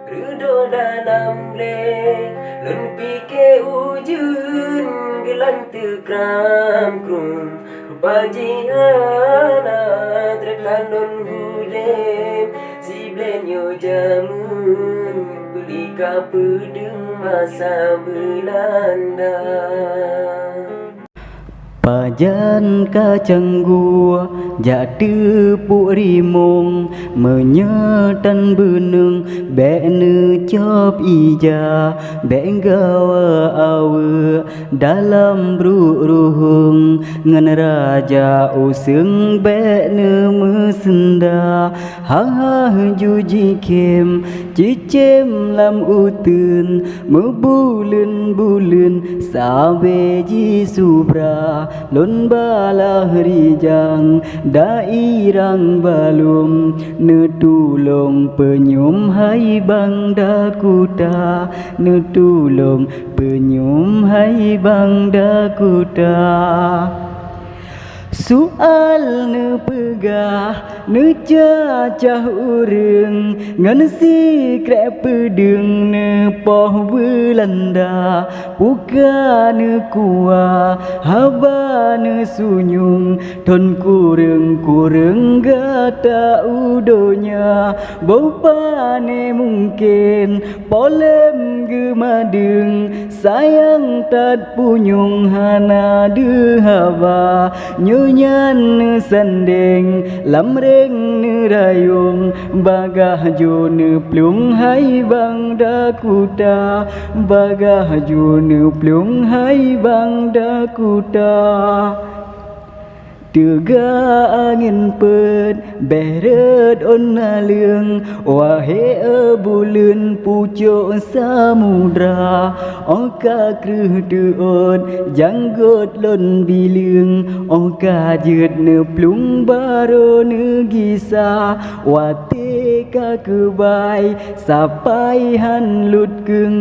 Redo dalam le Lun pike ujun Gelan tekram krum Rupajihana Terkanun hudem Si blenyo jamun Beli kapedeng masa Belanda Pajan kacang gua jatuh puk rimung menyetan benung bekne cop ija benggawa awe dalam ruhung ngan raja useng bekne mesenda ha juji kem cicem lam utun mebulen sawe ji subra lon bala rijang dairang balum netulong penyum hai bang dakuta netulong penyum hai bang dakuta soal ne pegah ne cacah urang ngan si krep pedeng ne poh Belanda buka ne kuah haba ne sunyung ton kureng gata udonya bau ne mungkin polem gemadeng sayang tat punyung hana de haba nyan sandeng lamreng nerayung bagah jo ne plung hai bang dakuta bagah jo ne plung hai bang dakuta Tega angin pet beret on nalung wahe bulan pucuk samudra oka kreh deot janggot lon bilung oka jet ne plung baro ne gisa wate ka kebai sapai han lut keng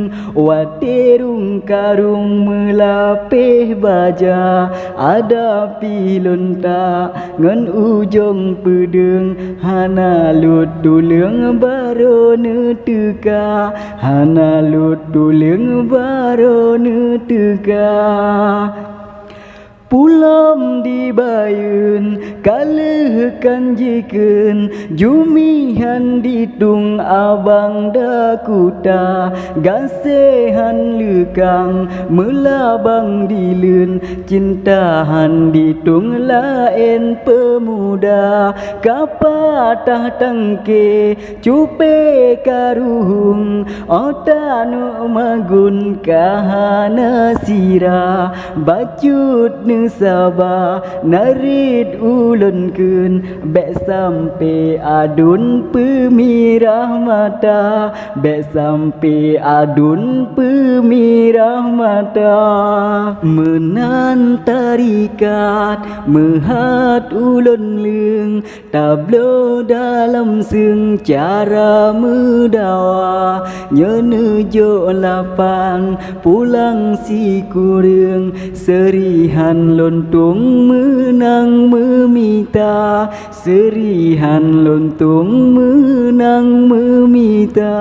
wate rung karung melapeh baja ada pilon ngan ujung pedeng hana lut dulung baro ne teka hana lut dulung baro ne teka pulam di bayun kalehkan jiken jumihan ditung abang dakuta gasehan lekang melabang dilun cintahan ditung lain pemuda kapatah tangke cupe karuhung otanu magun kahana sira bacut sabah narid ulun kun bek sampai adun pemirah mata bek sampai adun pemirah mata menantarikat mehat ulun leng tablo dalam seng cara medawa nyenejo lapang pulang si kurang serihan lontong menang memita serihan lontong menang memita